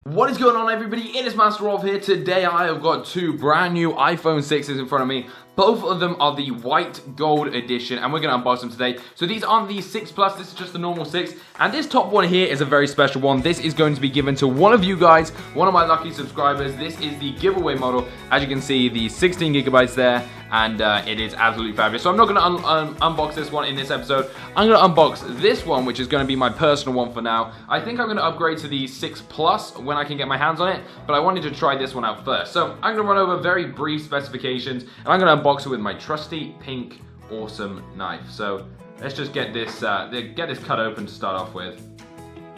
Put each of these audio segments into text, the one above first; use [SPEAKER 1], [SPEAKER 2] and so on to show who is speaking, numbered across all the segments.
[SPEAKER 1] What is going on, everybody? It is Master Rolf here. Today I have got two brand new iPhone 6s in front of me. Both of them are the white gold edition, and we're going to unbox them today. So these aren't the 6 Plus, this is just the normal 6. And this top one here is a very special one. This is going to be given to one of you guys, one of my lucky subscribers. This is the giveaway model. As you can see, the 16 gigabytes there, and it is absolutely fabulous. So I'm not going to unbox this one in this episode. I'm going to unbox this one, which is going to be my personal one for now. I think I'm going to upgrade to the 6 Plus when I can get my hands on it, but I wanted to try this one out first. So I'm going to run over very brief specifications, and I'm going to unbox it with my trusty pink awesome knife. So let's just get this cut open to start off with,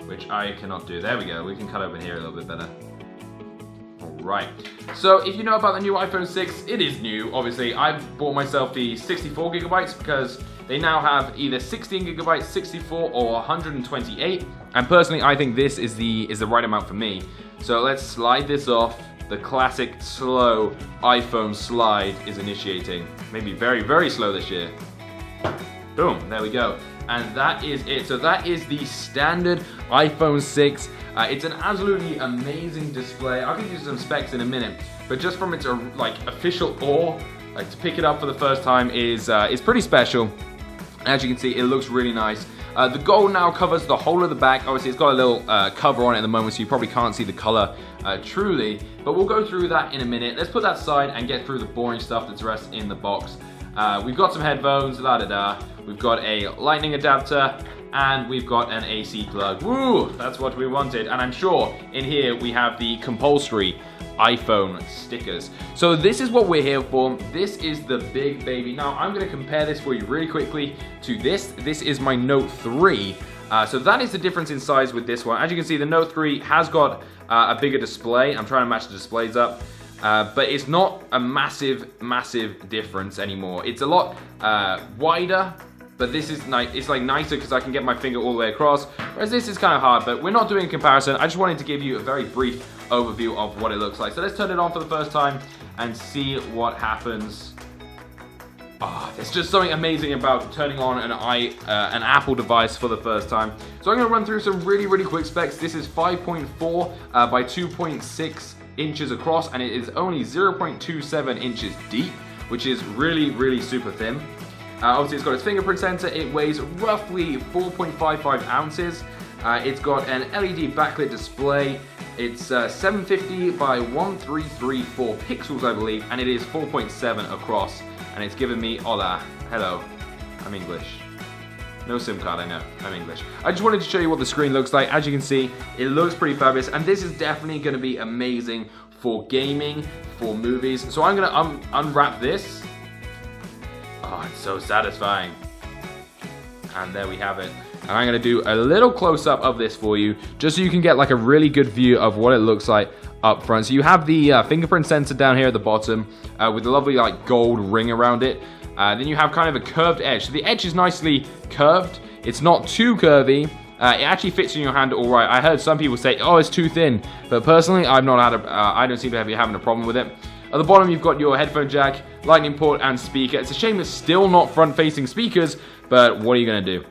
[SPEAKER 1] which I cannot do. There we go. We can cut open here a little bit better. Alright, so if you know about the new iPhone 6, it is new, obviously. I bought myself the 64 gigabytes because they now have either 16 gigabytes, 64, or 128. And personally, I think this is the right amount for me. So let's slide this off. The classic slow iPhone slide is initiating. Maybe very, very slow this year. Boom, there we go. And that is it. So that is the standard iPhone 6. It's an absolutely amazing display. I'll give you some specs in a minute, but just from its official awe, to pick it up for the first time is pretty special. As you can see, it looks really nice. The gold now covers the whole of the back. Obviously, it's got a little cover on it at the moment, so you probably can't see the color truly. But we'll go through that in a minute. Let's put that aside and get through the boring stuff that's rest in the box. We've got some headphones, la-da-da. We've got a lightning adapter, and we've got an AC plug. Woo! That's what we wanted. And I'm sure in here we have the compulsory iPhone stickers. So this is what we're here for. This is the big baby. Now I'm going to compare this for you really quickly to this. This is my Note 3. So that is the difference in size with this one. As you can see, the Note 3 has got a bigger display. I'm trying to match the displays up. But it's not a massive difference anymore. It's a lot wider, but this is nice. It's like nicer because I can get my finger all the way across, whereas this is kind of hard, but we're not doing a comparison. I just wanted to give you a very brief overview of what it looks like. So let's turn it on for the first time and see what happens. There's just something amazing about turning on an Apple device for the first time. So I'm going to run through some really quick specs. This is 5.4 by 2.6 inches across, and it is only 0.27 inches deep, which is really super thin. Obviously, it's got its fingerprint sensor. It weighs roughly 4.55 ounces. It's got an LED backlit display. It's 750 by 1334 pixels, I believe, and it is 4.7 across. And it's given me hola, hello, I'm English. No SIM card, I know, I'm English. I just wanted to show you what the screen looks like. As you can see, it looks pretty fabulous, and this is definitely going to be amazing for gaming, for movies. So I'm going to unwrap this. Oh, it's so satisfying. And there we have it. And I'm going to do a little close-up of this for you, just so you can get like a really good view of what it looks like up front. So you have the fingerprint sensor down here at the bottom with a lovely like gold ring around it. Then you have kind of a curved edge. So the edge is nicely curved. It's not too curvy. It actually fits in your hand all right. I heard some people say, oh, it's too thin. But personally, I don't seem to be having a problem with it. At the bottom, you've got your headphone jack, lightning port, and speaker. It's a shame it's still not front-facing speakers, but what are you going to do?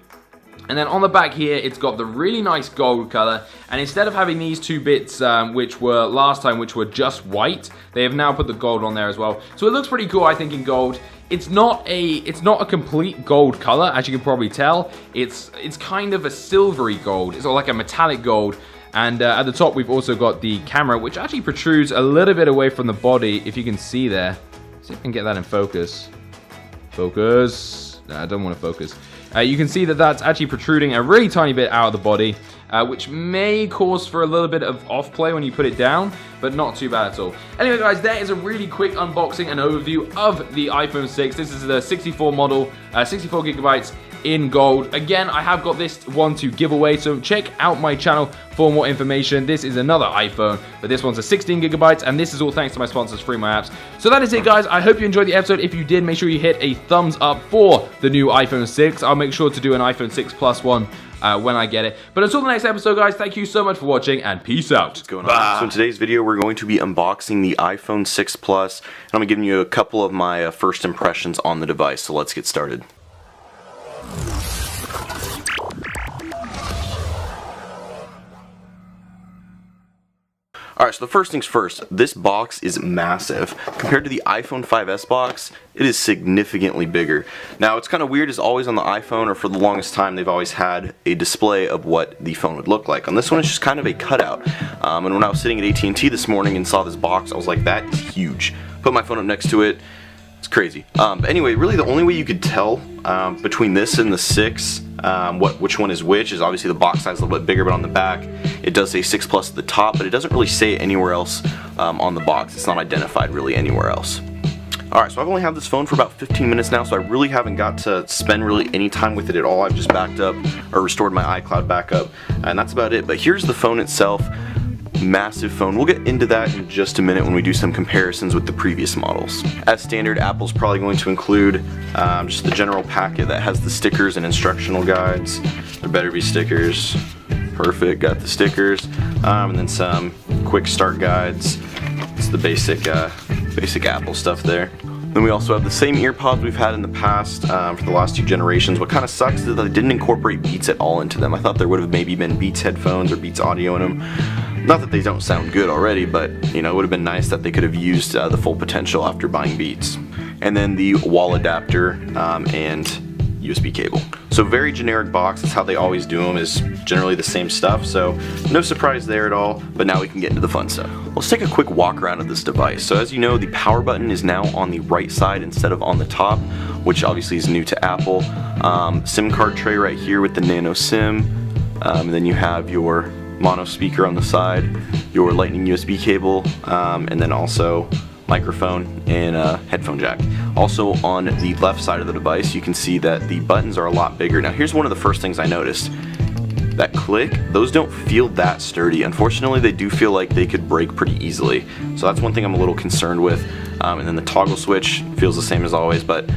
[SPEAKER 1] And then on the back here, it's got the really nice gold color. And instead of having these two bits, which were last time, which were just white, they have now put the gold on there as well. So it looks pretty cool, I think, in gold. It's not a complete gold color, as you can probably tell. It's kind of a silvery gold. It's like a metallic gold. And at the top, we've also got the camera, which actually protrudes a little bit away from the body, if you can see there. See if I can get that in focus. Focus. No, I don't want to focus. You can see that that's actually protruding a really tiny bit out of the body, which may cause for a little bit of off-play when you put it down, but not too bad at all. Anyway, guys, that is a really quick unboxing and overview of the iPhone 6. This is the 64 model, 64 gigabytes in gold. Again, I have got this one to give away, so check out my channel for more information. This is another iPhone, but this one's a 16 gigabytes, and this is all thanks to my sponsors, Free My Apps. So that is it, guys. I hope you enjoyed the episode. If you did, make sure you hit a thumbs up for the new iPhone 6. I'll make sure to do an iPhone 6 Plus one when I get it. But until the next episode, guys, thank you so much for watching, and peace out.
[SPEAKER 2] What's going on? So in today's video, we're going to be unboxing the iPhone 6 Plus, and I'm going to give you a couple of my first impressions on the device. So let's get started. Alright, so the first things first, this box is massive. Compared to the iPhone 5S box, it is significantly bigger. Now, it's kind of weird, as always on the iPhone, or for the longest time, they've always had a display of what the phone would look like. On this one, it's just kind of a cutout. And when I was sitting at AT&T this morning and saw this box, I was like, that is huge. Put my phone up next to it. It's crazy. But anyway, really the only way you could tell between this and the 6, which one is which, is obviously the box size a little bit bigger, but on the back it does say 6 Plus at the top, but it doesn't really say it anywhere else on the box. It's not identified really anywhere else. Alright, so I've only had this phone for about 15 minutes now, so I really haven't got to spend really any time with it at all. I've just backed up, or restored my iCloud backup, and that's about it. But here's the phone itself. Massive phone. We'll get into that in just a minute when we do some comparisons with the previous models. As standard, Apple's probably going to include just the general packet that has the stickers and instructional guides. There better be stickers. Perfect, got the stickers. And then some quick start guides. It's the basic Apple stuff there. Then we also have the same earpods we've had in the past for the last 2 generations. What kind of sucks is that they didn't incorporate Beats at all into them. I thought there would have maybe been Beats headphones or Beats audio in them. Not that they don't sound good already, but you know, it would have been nice that they could have used the full potential after buying Beats. And then the wall adapter and USB cable. So very generic box. That's how they always do them, is generally the same stuff. So no surprise there at all. But now we can get into the fun stuff. Let's take a quick walk around of this device. So as you know, the power button is now on the right side instead of on the top, which obviously is new to Apple. SIM card tray right here with the nano SIM. And then you have your mono speaker on the side, your lightning USB cable, and then also microphone and headphone jack. Also on the left side of the device, you can see that the buttons are a lot bigger. Now here's one of the first things I noticed. That click, those don't feel that sturdy. Unfortunately, they do feel like they could break pretty easily. So that's one thing I'm a little concerned with. And then the toggle switch feels the same as always, but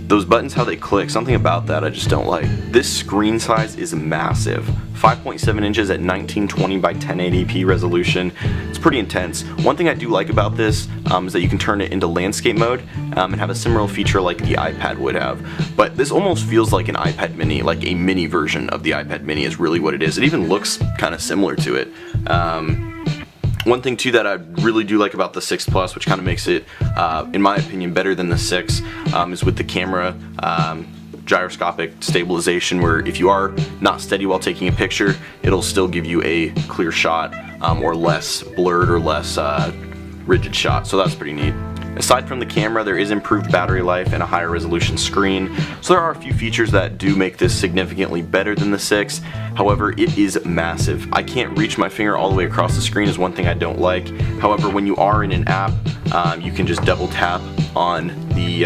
[SPEAKER 2] those buttons, how they click, something about that I just don't like. This screen size is massive. 5.7 inches at 1920 by 1080p resolution. It's pretty intense. One thing I do like about this is that you can turn it into landscape mode and have a similar feature like the iPad would have. But this almost feels like an iPad mini, like a mini version of the iPad mini is really what it is. It even looks kind of similar to it. One thing too that I really do like about the 6 Plus, which kind of makes it, in my opinion, better than the 6, is with the camera gyroscopic stabilization, where if you are not steady while taking a picture, it'll still give you a clear shot, or less blurred or less rigid shot, so that's pretty neat. Aside from the camera, there is improved battery life and a higher resolution screen, so there are a few features that do make this significantly better than the 6. However, it is massive. I can't reach my finger all the way across the screen, is one thing I don't like. However, when you are in an app, you can just double tap on the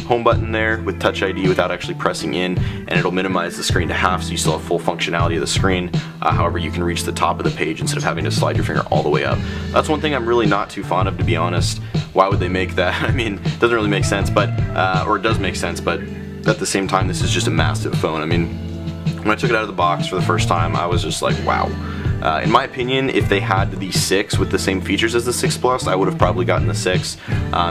[SPEAKER 2] home button there with Touch ID without actually pressing in, and it'll minimize the screen to half, so you still have full functionality of the screen. However, you can reach the top of the page instead of having to slide your finger all the way up. That's one thing I'm really not too fond of, to be honest. Why would they make that? I mean, it doesn't really make sense, but or it does make sense, but at the same time, this is just a massive phone. I mean, when I took it out of the box for the first time, I was just like, wow. In my opinion, if they had the 6 with the same features as the 6 Plus, I would have probably gotten the 6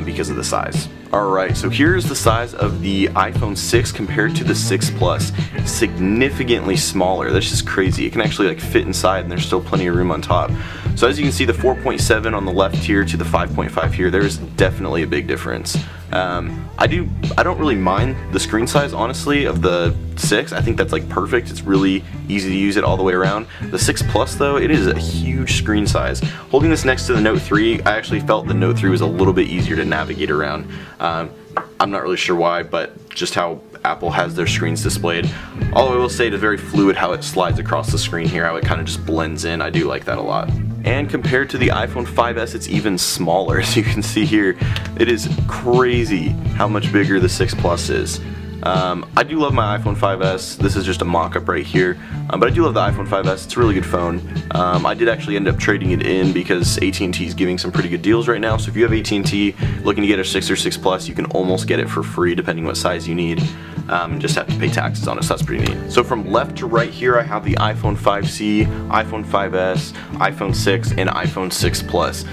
[SPEAKER 2] because of the size. Alright, so here's the size of the iPhone 6 compared to the 6 Plus. Significantly smaller. That's just crazy. It can actually like fit inside, and there's still plenty of room on top. So as you can see, the 4.7 on the left here to the 5.5 here, there's definitely a big difference. I don't really mind the screen size, honestly, of the 6. I think that's like perfect. It's really easy to use it all the way around. The 6 Plus though, it is a huge screen size. Holding this next to the Note 3, I actually felt the Note 3 was a little bit easier to navigate around. I'm not really sure why, but just how Apple has their screens displayed. Although I will say, it is very fluid how it slides across the screen here, how it kind of just blends in. I do like that a lot. And compared to the iPhone 5S, it's even smaller. As you can see here, it is crazy how much bigger the 6 Plus is. I do love my iPhone 5S. This is just a mock-up right here, but I do love the iPhone 5S. It's a really good phone. I did actually end up trading it in because AT&T is giving some pretty good deals right now. So if you have AT&T looking to get a 6 or 6 Plus, you can almost get it for free depending what size you need. Just have to pay taxes on it, so that's pretty neat. So from left to right here, I have the iPhone 5C, iPhone 5S, iPhone 6, and iPhone 6 Plus.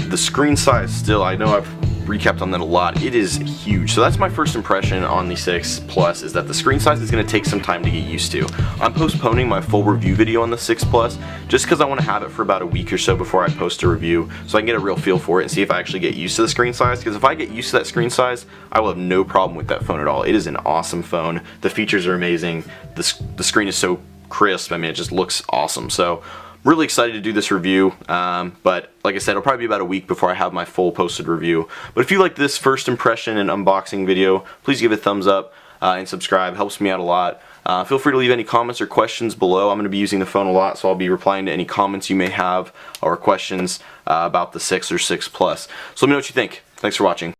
[SPEAKER 2] The screen size still, I know I've recapped on that a lot. It is huge. So that's my first impression on the 6 Plus, is that the screen size is going to take some time to get used to. I'm postponing my full review video on the 6 Plus just because I want to have it for about a week or so before I post a review, so I can get a real feel for it and see if I actually get used to the screen size, because if I get used to that screen size, I will have no problem with that phone at all. It is an awesome phone. The features are amazing. The screen is so crisp. I mean, it just looks awesome. So really excited to do this review, but like I said, it'll probably be about a week before I have my full posted review. But if you like this first impression and unboxing video, please give it a thumbs up and subscribe. Helps me out a lot. Feel free to leave any comments or questions below. I'm going to be using the phone a lot, so I'll be replying to any comments you may have or questions about the 6 or 6 Plus. So let me know what you think. Thanks for watching.